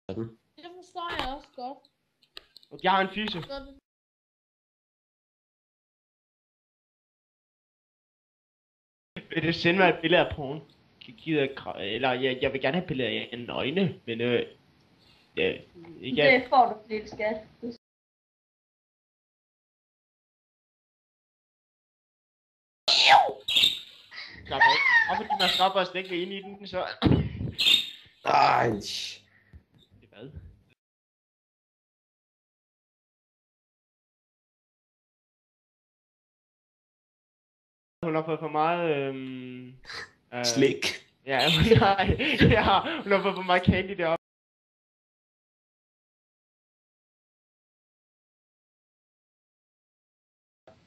sådan. Det forstår jeg også godt. Jeg har en fise. Godt. Vil du sende mig et billede af porn? Eller jeg vil gerne have et billede af en øjne, men ja, ikke Det får du, fordi det skal. Slap af. Hvorfor du skal op og stikke ind i den, så? Ej. Det hvad? Hun har fået for meget, Slik. Ja, hun har fået for meget candy deroppe.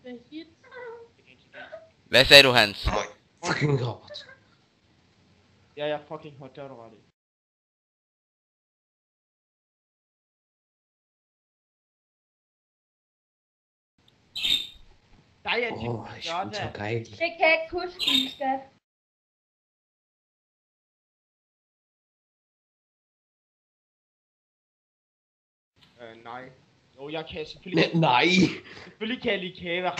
Hvad hit? Hvad sagde du, Hans? Fucking godt. Ja, jeg er fucking hot, det har du ret i. Nej, jeg Åh, tænkte, det er så dejligt. Det kan jeg ikke huske, min skat. Nej. Jo, jeg kan selvfølgelig... Nej. Selvfølgelig kan jeg lide kage, hvad har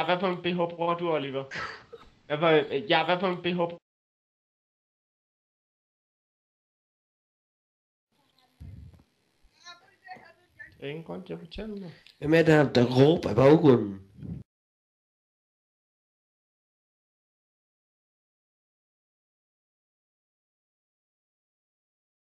Hvad for en BH bruger du, Oliver? Hvad for en BH bruger Der er ingen grund til at fortælle mig. Hvem er der råber i baggrunden?